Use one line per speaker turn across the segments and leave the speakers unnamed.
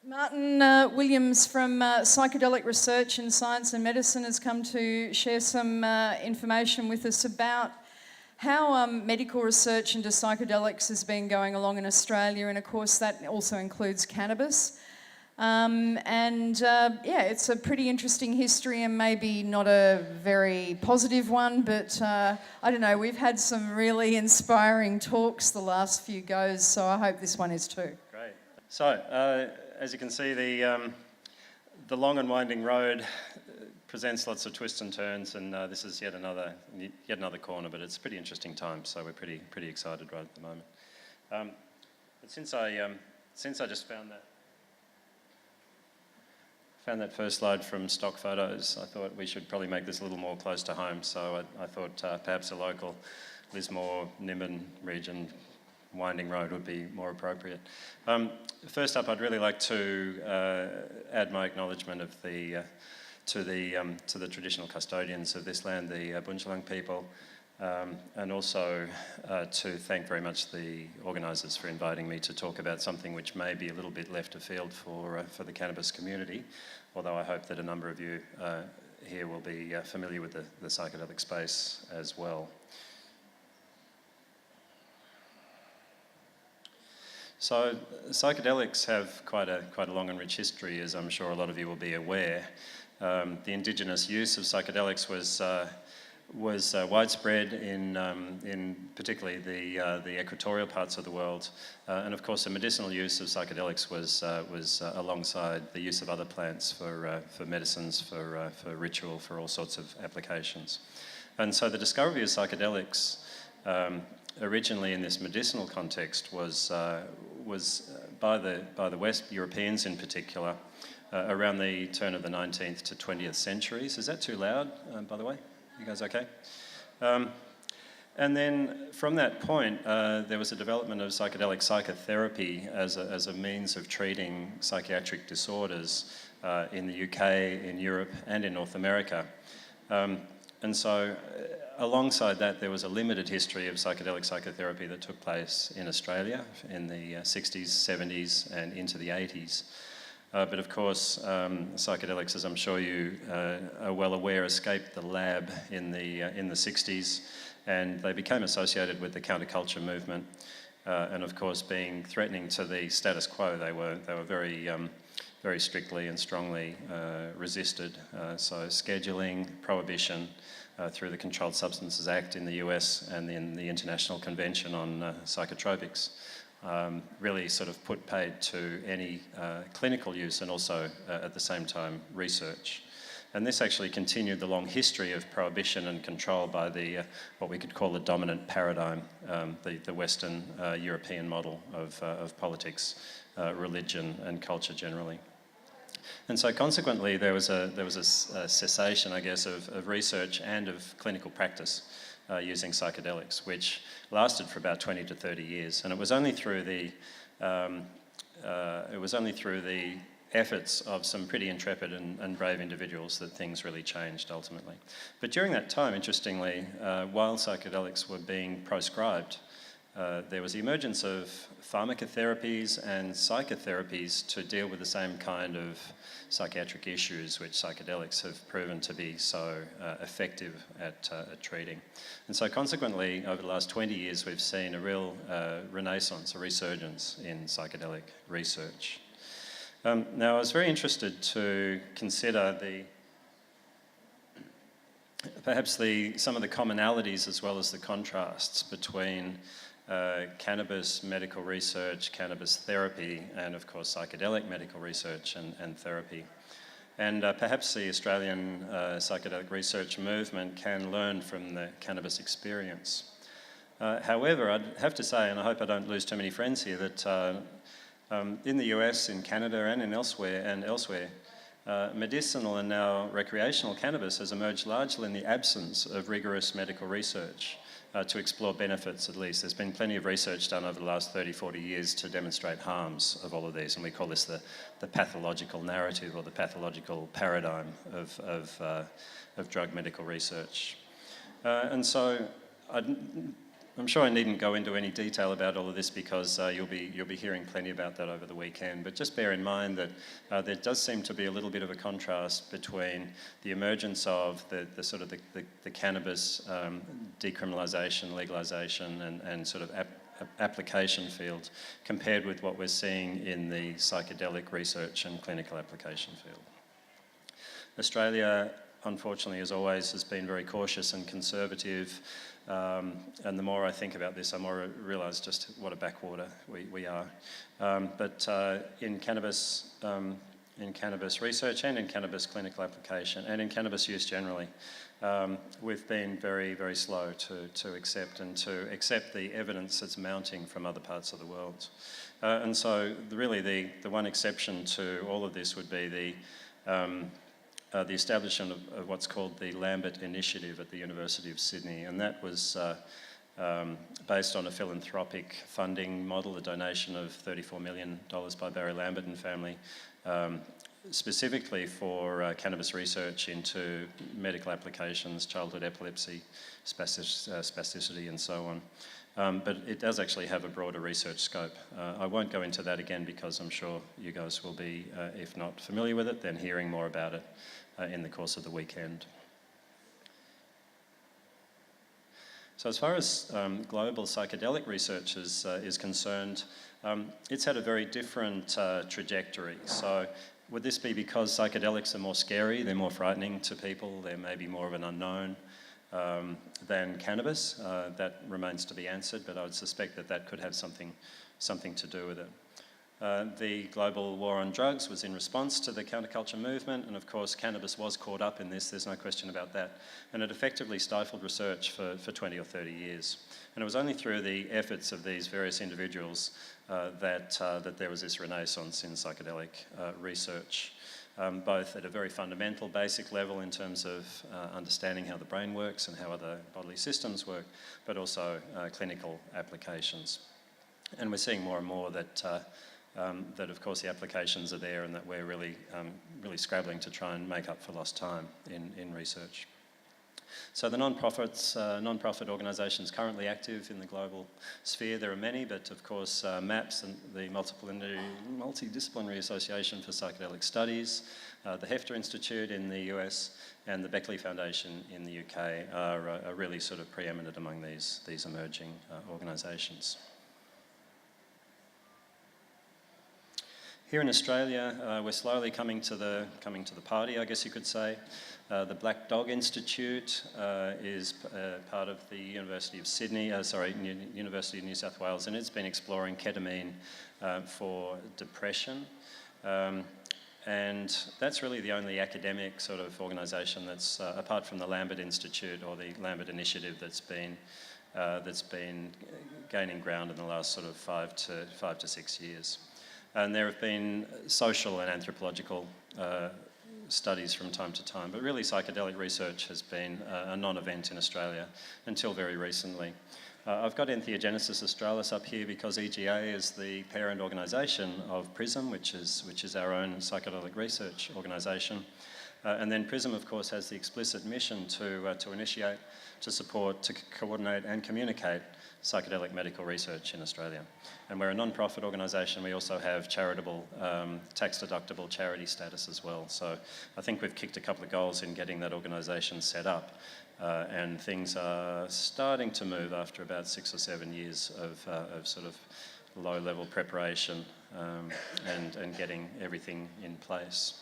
Martin Williams from Psychedelic Research in Science and Medicine has come to share some information with us about how medical research into psychedelics has been going along in Australia, and of course that also includes cannabis. It's a pretty interesting history and maybe not a very positive one, but I don't know, we've had some really inspiring talks the last few goes, so I hope this one is too.
Great. So, as you can see, the long and winding road presents lots of twists and turns, and this is yet another corner, but it's a pretty interesting time, so we're pretty excited right at the moment. But since I just found that first slide from stock photos, I thought we should probably make this a little more close to home. So I thought perhaps a local Lismore, Nimbin region winding road would be more appropriate. First up, I'd really like to add my acknowledgement of to the traditional custodians of this land, the Bundjalung people, and also to thank very much the organisers for inviting me to talk about something which may be a little bit left of field for the cannabis community, although I hope that a number of you here will be familiar with the psychedelic space as well. So psychedelics have quite a long and rich history, as I'm sure a lot of you will be aware. The indigenous use of psychedelics was widespread in particularly the equatorial parts of the world, and of course the medicinal use of psychedelics was alongside the use of other plants for medicines, for ritual, for all sorts of applications. And so the discovery of psychedelics originally in this medicinal context was by the West Europeans in particular around the turn of the 19th to 20th centuries. Is that too loud, by the way? You guys okay? And then from that point, there was a development of psychedelic psychotherapy as a means of treating psychiatric disorders in the UK, in Europe, and in North America. And so alongside that, there was a limited history of psychedelic psychotherapy that took place in Australia in the 60s, 70s, and into the 80s. But of course, psychedelics, as I'm sure you are well aware, escaped the lab in the 60s, and they became associated with the counterculture movement. And of course, being threatening to the status quo, they were very strictly and strongly resisted. So scheduling, prohibition through the Controlled Substances Act in the US and in the International Convention on Psychotropics. Really sort of put paid to any clinical use and also at the same time research. And this actually continued the long history of prohibition and control by the what we could call the dominant paradigm, the Western European model of politics, religion and culture generally. And so consequently there was a cessation, I guess, of research and of clinical practice using psychedelics, which lasted for about 20 to 30 years, and it was only through the efforts of some pretty intrepid and brave individuals that things really changed ultimately. But during that time, interestingly, while psychedelics were being proscribed, there was the emergence of pharmacotherapies and psychotherapies to deal with the same kind of psychiatric issues which psychedelics have proven to be so effective at treating. And so consequently, over the last 20 years, we've seen a real renaissance, a resurgence in psychedelic research. Now, I was very interested to consider perhaps some of the commonalities as well as the contrasts between cannabis medical research, cannabis therapy, and of course psychedelic medical research and therapy. And perhaps the Australian psychedelic research movement can learn from the cannabis experience. However, I'd have to say, and I hope I don't lose too many friends here, that in the US, in Canada, and elsewhere, medicinal and now recreational cannabis has emerged largely in the absence of rigorous medical research. To explore benefits, at least. There's been plenty of research done over the last 30, 40 years to demonstrate harms of all of these, and we call this the pathological narrative or the pathological paradigm of drug medical research. And so I'm sure I needn't go into any detail about all of this because you'll be hearing plenty about that over the weekend. But just bear in mind that there does seem to be a little bit of a contrast between the emergence of the sort of the cannabis decriminalisation, legalisation, and sort of application field compared with what we're seeing in the psychedelic research and clinical application field. Australia, unfortunately, as always, has been very cautious and conservative. And the more I think about this, the more I realise just what a backwater we are. But in cannabis research and in cannabis clinical application and in cannabis use generally, we've been very, very slow to accept the evidence that's mounting from other parts of the world. And so really the one exception to all of this would be the establishment of what's called the Lambert Initiative at the University of Sydney, and that was based on a philanthropic funding model, a donation of $34 million by Barry Lambert and family, specifically for cannabis research into medical applications, childhood epilepsy, spasticity and so on. But it does actually have a broader research scope. I won't go into that again because I'm sure you guys will be, if not familiar with it, then hearing more about it in the course of the weekend. So as far as global psychedelic research is concerned, it's had a very different trajectory. So would this be because psychedelics are more scary, they're more frightening to people, they're maybe more of an unknown than cannabis? That remains to be answered, but I would suspect that could have something to do with it. The global war on drugs was in response to the counterculture movement, and of course cannabis was caught up in this, there's no question about that, and it effectively stifled research for 20 or 30 years. And it was only through the efforts of these various individuals that there was this renaissance in psychedelic research, both at a very fundamental, basic level in terms of understanding how the brain works and how other bodily systems work, but also clinical applications. And we're seeing more and more that of course the applications are there and that we're really scrabbling to try and make up for lost time in research. So the non-profit organisations currently active in the global sphere, there are many, but of course MAPS, and the Multidisciplinary Association for Psychedelic Studies, the Hefter Institute in the US, and the Beckley Foundation in the UK are really sort of preeminent among these emerging organisations. Here in Australia, we're slowly coming to the party, I guess you could say. The Black Dog Institute is part of the University of Sydney, University of New South Wales, and it's been exploring ketamine for depression. And that's really the only academic sort of organisation that's, apart from the Lambert Institute or the Lambert Initiative, that's been gaining ground in the last sort of 5 to 6 years. And there have been social and anthropological studies from time to time, but really psychedelic research has been a non-event in Australia until very recently. I've got Entheogenesis Australis up here because EGA is the parent organisation of PRISM, which is our own psychedelic research organisation. And then PRISM, of course, has the explicit mission to initiate, to support, to coordinate and communicate psychedelic medical research in Australia. And we're a non-profit organisation. We also have charitable, tax-deductible charity status as well. So I think we've kicked a couple of goals in getting that organisation set up. And things are starting to move after about 6 or 7 years of sort of low-level preparation and getting everything in place.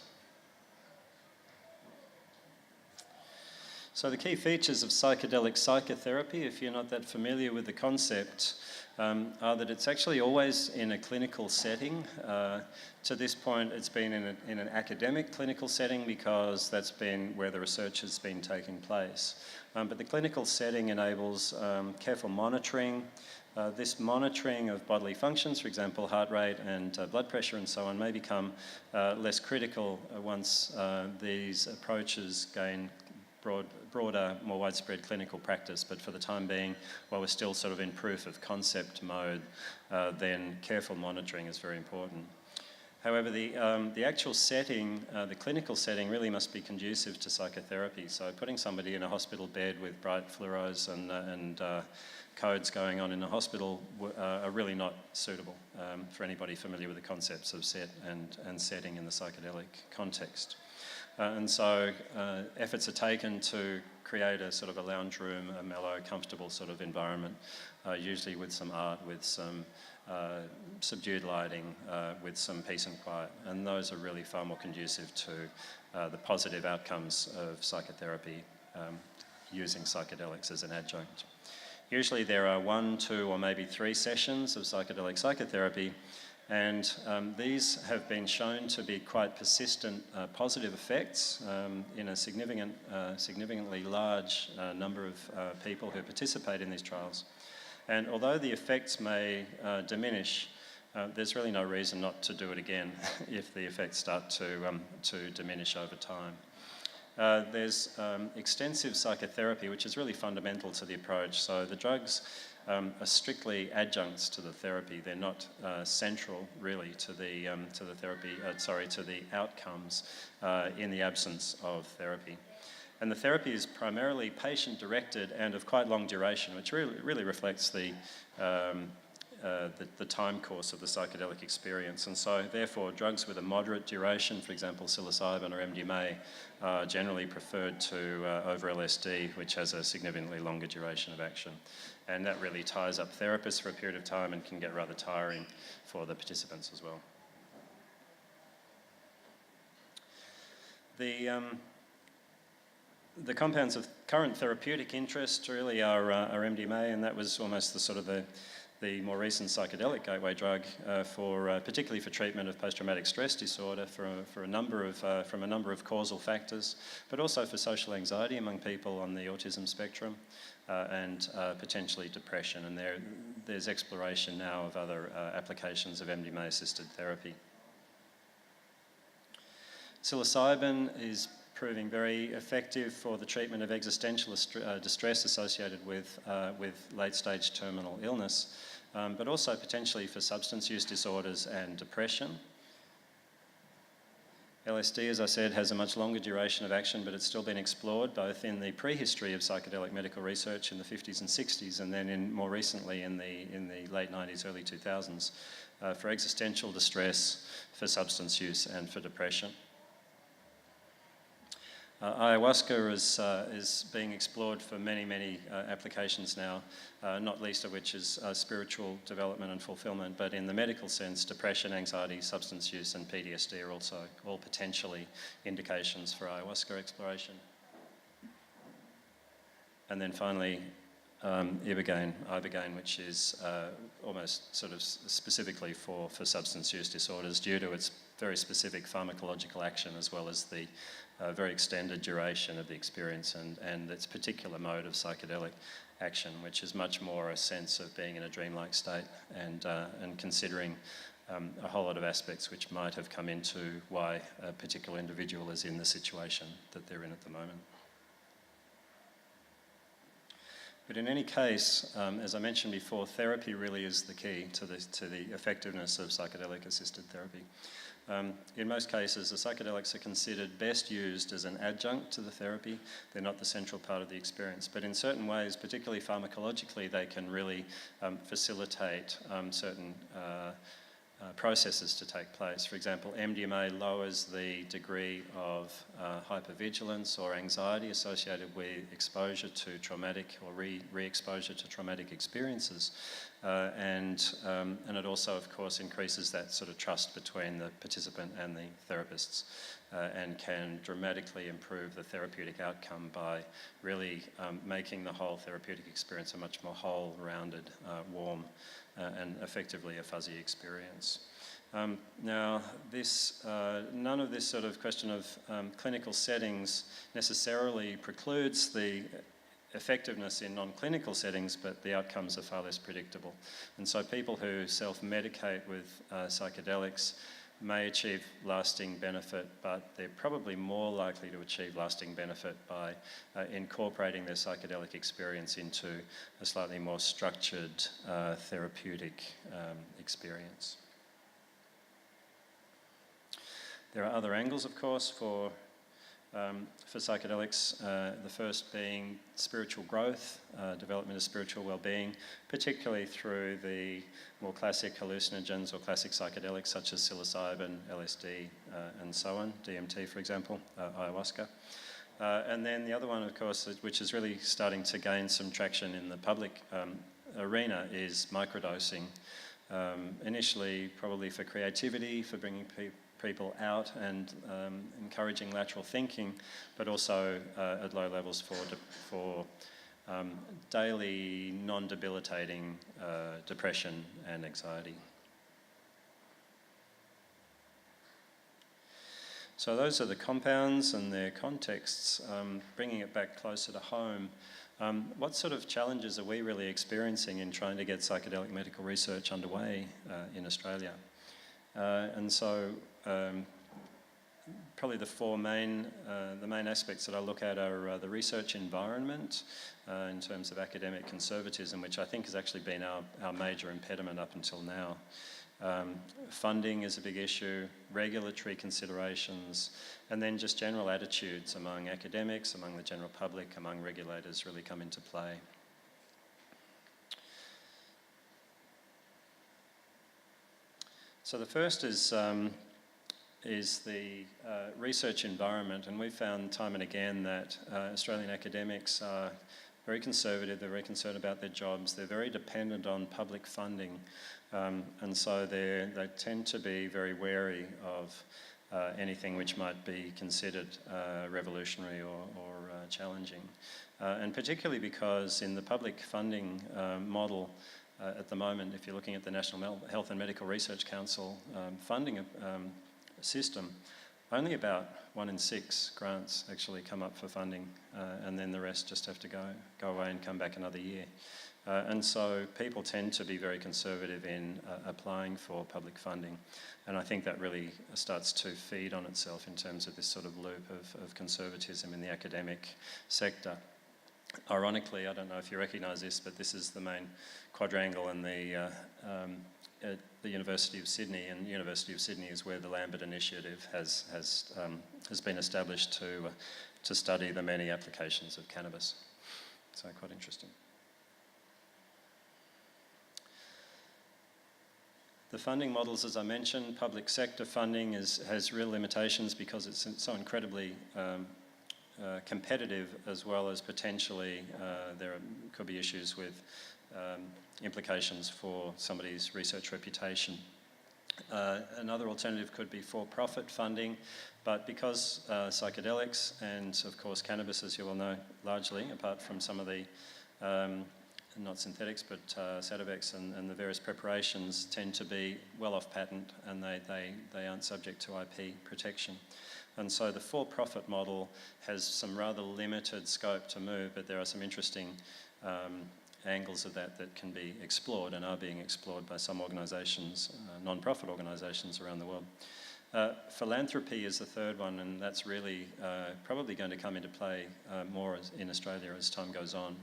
So the key features of psychedelic psychotherapy, if you're not that familiar with the concept, are that it's actually always in a clinical setting. To this point, it's been in an academic clinical setting because that's been where the research has been taking place. But the clinical setting enables careful monitoring. This monitoring of bodily functions, for example, heart rate and blood pressure and so on, may become less critical once these approaches gain broader, more widespread clinical practice, but for the time being, while we're still sort of in proof of concept mode, then careful monitoring is very important. However, the actual setting, the clinical setting, really must be conducive to psychotherapy. So putting somebody in a hospital bed with bright fluoros and codes going on in the hospital are really not suitable for anybody familiar with the concepts of set and setting in the psychedelic context. And so efforts are taken to create a sort of a lounge room, a mellow, comfortable sort of environment, usually with some art, with some subdued lighting, with some peace and quiet. And those are really far more conducive to the positive outcomes of psychotherapy using psychedelics as an adjunct. Usually there are 1, 2, or maybe 3 sessions of psychedelic psychotherapy, and these have been shown to be quite persistent positive effects in a significantly large number of people who participate in these trials. And although the effects may diminish, there's really no reason not to do it again if the effects start to diminish over time. There's extensive psychotherapy, which is really fundamental to the approach. So the drugs are strictly adjuncts to the therapy. They're not central, really, to the therapy. To the outcomes in the absence of therapy. And the therapy is primarily patient-directed and of quite long duration, which really reflects the time course of the psychedelic experience. And so, therefore, drugs with a moderate duration, for example, Psilocybin or MDMA, are generally preferred to over LSD, which has a significantly longer duration of action. And that really ties up therapists for a period of time and can get rather tiring for the participants as well. The compounds of current therapeutic interest really are MDMA, and that was almost the sort of the more recent psychedelic gateway drug particularly for treatment of post-traumatic stress disorder from a number of causal factors, but also for social anxiety among people on the autism spectrum and potentially depression. And there's exploration now of other applications of MDMA-assisted therapy. Psilocybin is proving very effective for the treatment of existential distress associated with late-stage terminal illness, but also potentially for substance use disorders and depression. LSD, as I said, has a much longer duration of action, but it's still been explored both in the prehistory of psychedelic medical research in the 50s and 60s, and then more recently in the late 90s, early 2000s, for existential distress, for substance use, and for depression. Ayahuasca is being explored for many applications now, not least of which is spiritual development and fulfillment, but in the medical sense, depression, anxiety, substance use and PTSD are also all potentially indications for ayahuasca exploration. And then finally, ibogaine, which is almost sort of specifically for substance use disorders due to its very specific pharmacological action as well as the very extended duration of the experience and its particular mode of psychedelic action, which is much more a sense of being in a dreamlike state and considering a whole lot of aspects which might have come into why a particular individual is in the situation that they're in at the moment. But in any case, as I mentioned before, therapy really is the key to the effectiveness of psychedelic-assisted therapy. In most cases, the psychedelics are considered best used as an adjunct to the therapy. They're not the central part of the experience. But in certain ways, particularly pharmacologically, they can really facilitate certain processes to take place. For example, MDMA lowers the degree of hypervigilance or anxiety associated with exposure to traumatic or re-exposure to traumatic experiences. And it also, of course, increases that sort of trust between the participant and the therapists and can dramatically improve the therapeutic outcome by really making the whole therapeutic experience a much more whole, rounded, warm, and effectively a fuzzy experience. Now, none of this sort of question of clinical settings necessarily precludes the effectiveness in non-clinical settings, but the outcomes are far less predictable. And so people who self-medicate with psychedelics may achieve lasting benefit, but they're probably more likely to achieve lasting benefit by incorporating their psychedelic experience into a slightly more structured therapeutic experience. There are other angles, of course, for psychedelics, the first being spiritual growth, development of spiritual well-being, particularly through the more classic hallucinogens or classic psychedelics such as psilocybin, LSD, and so on, DMT for example, ayahuasca. And then the other one, of course, which is really starting to gain some traction in the public arena, is microdosing. Initially probably for creativity, for bringing people out and encouraging lateral thinking, but also at low levels for daily non-debilitating depression and anxiety. So those are the compounds and their contexts. Bringing it back closer to home, what sort of challenges are we really experiencing in trying to get psychedelic medical research underway in Australia? And so probably the main aspects that I look at are the research environment in terms of academic conservatism, which I think has actually been our major impediment up until now. Funding is a big issue, regulatory considerations, and then just general attitudes among academics, among the general public, among regulators really come into play. So the first is the research environment, and we've found time and again that Australian academics are very conservative, they're very concerned about their jobs, they're very dependent on public funding, and so they tend to be very wary of anything which might be considered revolutionary or challenging. And particularly because in the public funding model, at the moment, if you're looking at the National Health and Medical Research Council funding system, only about 1 in 6 grants actually come up for funding, and then the rest just have to go away and come back another year. And so people tend to be very conservative in applying for public funding, and I think that really starts to feed on itself in terms of this sort of loop of conservatism in the academic sector. Ironically, I don't know if you recognise this, but this is the main quadrangle in at the University of Sydney, and the University of Sydney is where the Lambert Initiative has been established to study the many applications of cannabis. So quite interesting. The funding models, as I mentioned, public sector funding has real limitations because it's so incredibly competitive, as well as potentially there could be issues with implications for somebody's research reputation. Another alternative could be for-profit funding, but because psychedelics and of course cannabis, as you all know, largely, apart from some of the not synthetics but Sativex and the various preparations, tend to be well off patent, and they aren't subject to IP protection. And so the for-profit model has some rather limited scope to move, but there are some interesting angles of that can be explored and are being explored by some organisations, non-profit organisations around the world. Philanthropy is the third one, and that's really probably going to come into play more in Australia as time goes on.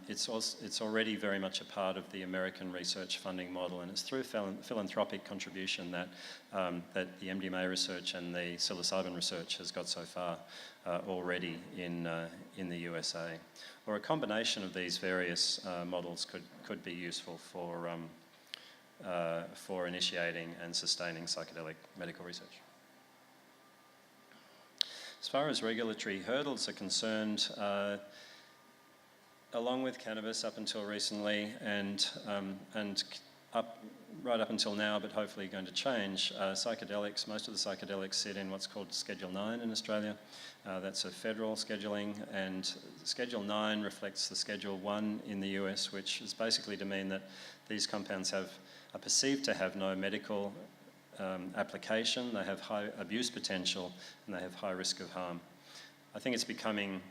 It's already very much a part of the American research funding model, and it's through philanthropic contribution that the MDMA research and the psilocybin research has got so far already in the USA. Or a combination of these various models could be useful for initiating and sustaining psychedelic medical research. As far as regulatory hurdles are concerned, along with cannabis up until recently and right up until now, but hopefully going to change, psychedelics, most of the psychedelics sit in what's called Schedule 9 in Australia. That's a federal scheduling, and Schedule 9 reflects the Schedule 1 in the US, which is basically to mean that these compounds are perceived to have no medical application, they have high abuse potential, and they have high risk of harm. I think it's becoming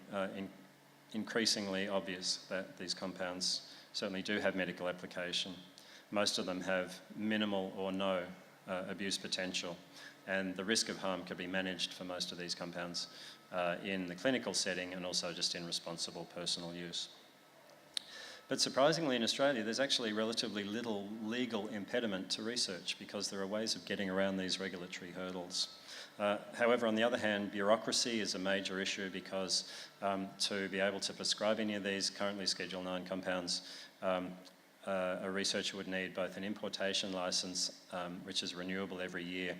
increasingly obvious that these compounds certainly do have medical application. Most of them have minimal or no abuse potential, and the risk of harm can be managed for most of these compounds in the clinical setting and also just in responsible personal use. But surprisingly in Australia, there's actually relatively little legal impediment to research because there are ways of getting around these regulatory hurdles. However, on the other hand, bureaucracy is a major issue because to be able to prescribe any of these currently Schedule 9 compounds, a researcher would need both an importation licence, which is renewable every year,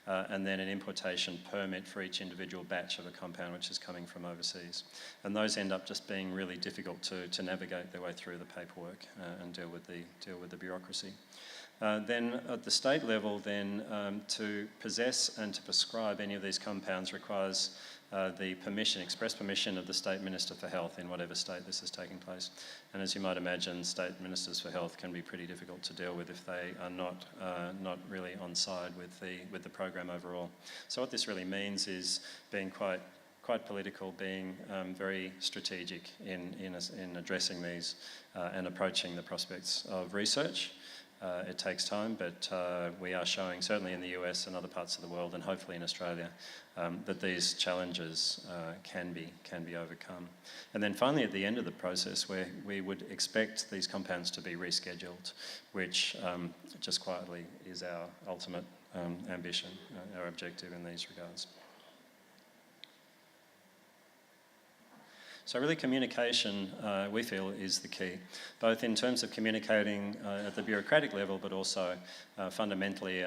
and then an importation permit for each individual batch of a compound which is coming from overseas. And those end up just being really difficult to navigate their way through the paperwork and deal with the bureaucracy. Then at the state level, then to possess and to prescribe any of these compounds requires the permission, express permission of the State Minister for Health in whatever state this is taking place. And as you might imagine, State Ministers for Health can be pretty difficult to deal with if they are not really on side with the program overall. So what this really means is being quite political, being very strategic in addressing these and approaching the prospects of research. It takes time, but we are showing, certainly in the US and other parts of the world, and hopefully in Australia, that these challenges can be overcome. And then finally, at the end of the process, where we would expect these compounds to be rescheduled, which just quietly is our ultimate ambition, our objective in these regards. So really communication, we feel, is the key, both in terms of communicating at the bureaucratic level, but also fundamentally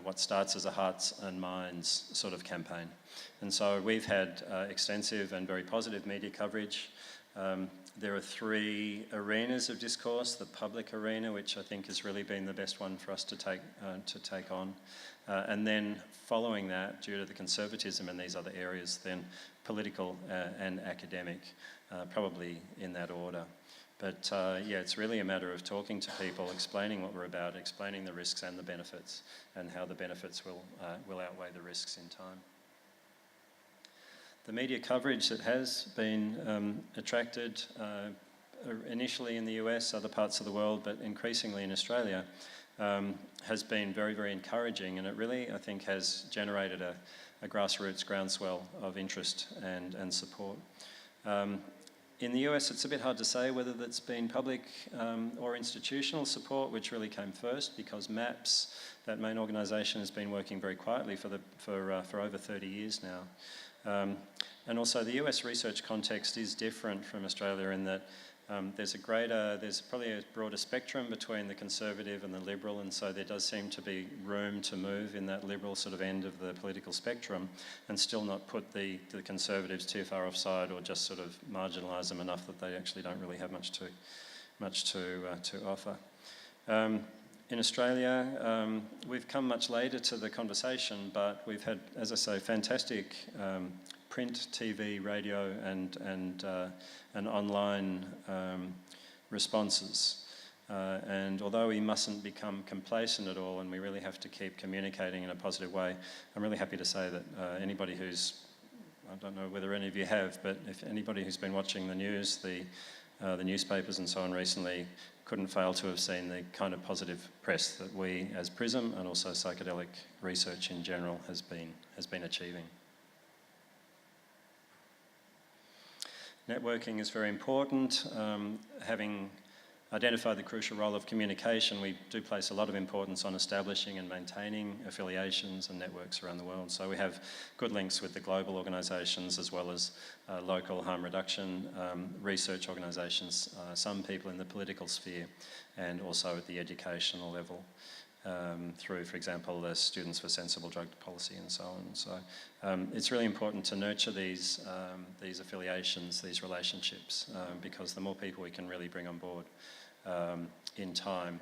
what starts as a hearts and minds sort of campaign. And so we've had extensive and very positive media coverage. There are three arenas of discourse: the public arena, which I think has really been the best one for us to take on. And then following that, due to the conservatism in these other areas, then political and academic, probably in that order. But yeah, it's really a matter of talking to people, explaining what we're about, explaining the risks and the benefits, and how the benefits will outweigh the risks in time. The media coverage that has been attracted initially in the US, other parts of the world, but increasingly in Australia, has been very, very encouraging, and it really, I think, has generated a grassroots groundswell of interest and support. In the US, it's a bit hard to say whether that's been public or institutional support, which really came first, because MAPS, that main organisation, has been working very quietly for over 30 years now. And also the US research context is different from Australia in that there's probably a broader spectrum between the conservative and the liberal, and so there does seem to be room to move in that liberal sort of end of the political spectrum and still not put the conservatives too far offside or just sort of marginalise them enough that they actually don't really have much to offer. In Australia, we've come much later to the conversation, but we've had, as I say, fantastic print, TV, radio, and online responses. And although we mustn't become complacent at all, and we really have to keep communicating in a positive way, I'm really happy to say that anybody who's, I don't know whether any of you have, but if anybody who's been watching the news, the newspapers and so on recently, couldn't fail to have seen the kind of positive press that we as PRISM and also psychedelic research in general has been achieving. Networking is very important. Having identified the crucial role of communication, we do place a lot of importance on establishing and maintaining affiliations and networks around the world. So we have good links with the global organisations as well as local harm reduction research organisations, some people in the political sphere, and also at the educational level. Through, for example, the Students for Sensible Drug Policy and so on. So it's really important to nurture these affiliations, these relationships, because the more people we can really bring on board in time,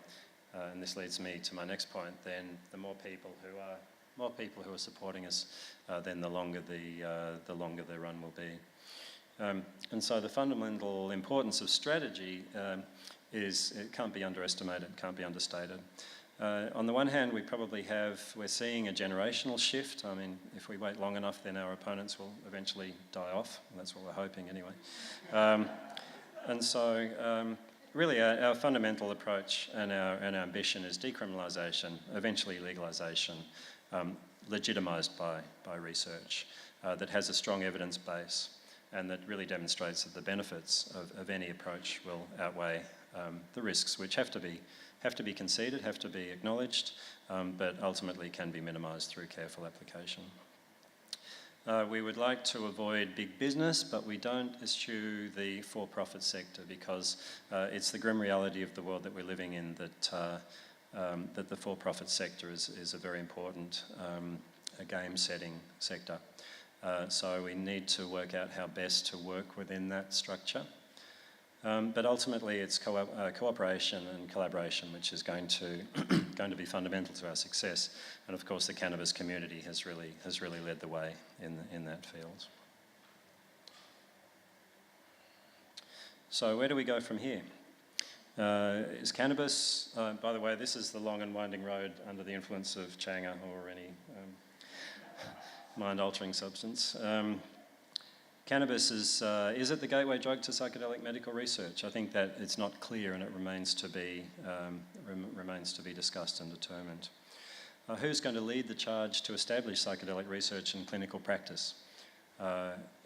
and this leads me to my next point, then the more people who are supporting us, then the longer the run will be. And so the fundamental importance of strategy it can't be underestimated, can't be understated. On the one hand, we're seeing a generational shift. I mean, if we wait long enough, then our opponents will eventually die off. That's what we're hoping anyway. And so really our fundamental approach and our ambition is decriminalisation, eventually legalisation, legitimised by research, that has a strong evidence base and that really demonstrates that the benefits of any approach will outweigh the risks, which have to be conceded, have to be acknowledged, but ultimately can be minimised through careful application. We would like to avoid big business, but we don't eschew the for-profit sector because it's the grim reality of the world that we're living in that the for-profit sector is a very important game-setting sector. So we need to work out how best to work within that structure. But ultimately it's cooperation and collaboration which is going to be fundamental to our success. And of course the cannabis community has really led the way in that field. So where do we go from here? Is cannabis, by the way, this is the long and winding road under the influence of changa or any mind-altering substance. Cannabis is it the gateway drug to psychedelic medical research? I think that it's not clear and it remains to be discussed and determined. Who's going to lead the charge to establish psychedelic research in clinical practice?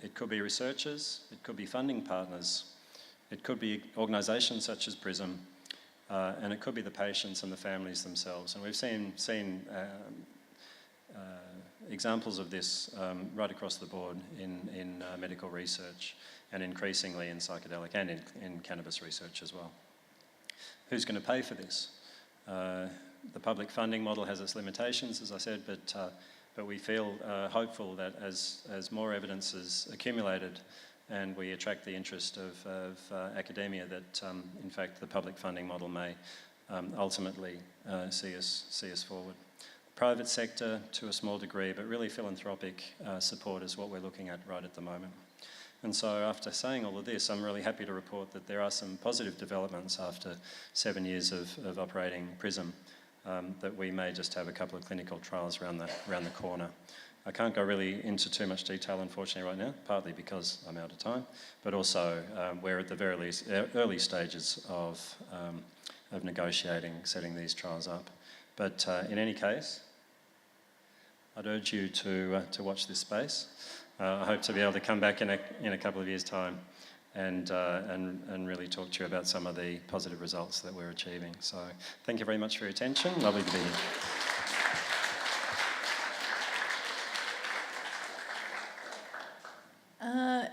It could be researchers, it could be funding partners, it could be organisations such as PRISM, and it could be the patients and the families themselves. And we've seen examples of this right across the board in medical research and increasingly in psychedelic and in cannabis research as well. Who's going to pay for this? The public funding model has its limitations, as I said, but we feel hopeful that as more evidence is accumulated and we attract the interest of academia, that in fact the public funding model may ultimately see us forward. Private sector to a small degree, but really philanthropic support is what we're looking at right at the moment. And so after saying all of this, I'm really happy to report that there are some positive developments after 7 years of operating PRISM, that we may just have a couple of clinical trials around the corner. I can't go really into too much detail, unfortunately, right now, partly because I'm out of time, but also we're at the very least early stages of negotiating, setting these trials up. But in any case, I'd urge you to watch this space. I hope to be able to come back in a couple of years' time and really talk to you about some of the positive results that we're achieving. So thank you very much for your attention. Lovely to be here.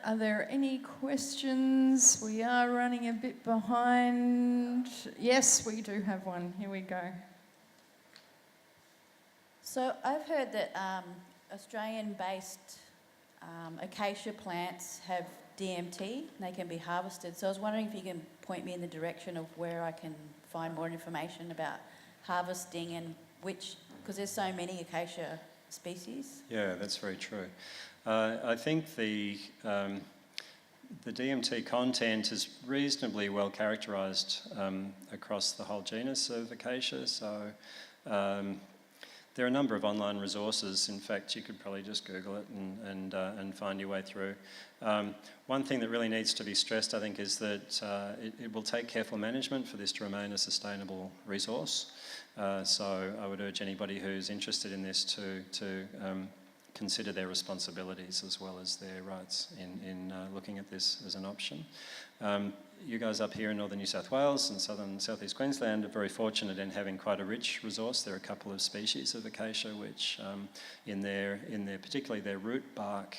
Are there any questions? We are running a bit behind. Yes, we do have one. Here we go.
So I've heard that Australian-based acacia plants have DMT, they can be harvested. So I was wondering if you can point me in the direction of where I can find more information about harvesting and which, because there's so many acacia species.
Yeah, that's very true. I think the DMT content is reasonably well characterised across the whole genus of acacia. So there are a number of online resources. In fact, you could probably just Google it and find your way through. One thing that really needs to be stressed, I think, is that it will take careful management for this to remain a sustainable resource. So I would urge anybody who's interested in this to consider their responsibilities as well as their rights in looking at this as an option. You guys up here in northern New South Wales and southeast Queensland are very fortunate in having quite a rich resource. There are a couple of species of acacia which, in their particularly their root bark,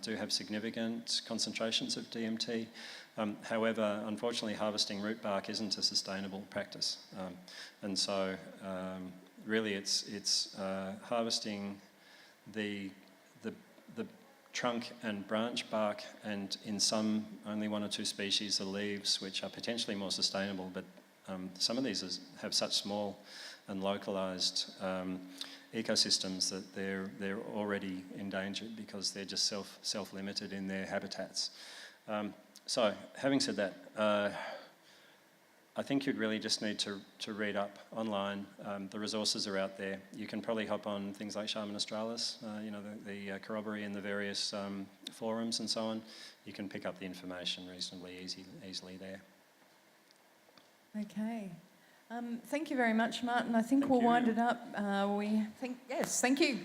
do have significant concentrations of DMT. However, unfortunately, harvesting root bark isn't a sustainable practice, and so really it's harvesting the trunk and branch bark, and in some, only one or two species, the leaves, which are potentially more sustainable, but some of these have such small and localised ecosystems that they're already endangered because they're just self-limited in their habitats. So, having said that, I think you'd really just need to read up online. The resources are out there. You can probably hop on things like Shaman Australis, the corroboree and the various forums and so on. You can pick up the information reasonably easily there.
Okay. Thank you very much, Martin. I think we'll wind it up. Thank you.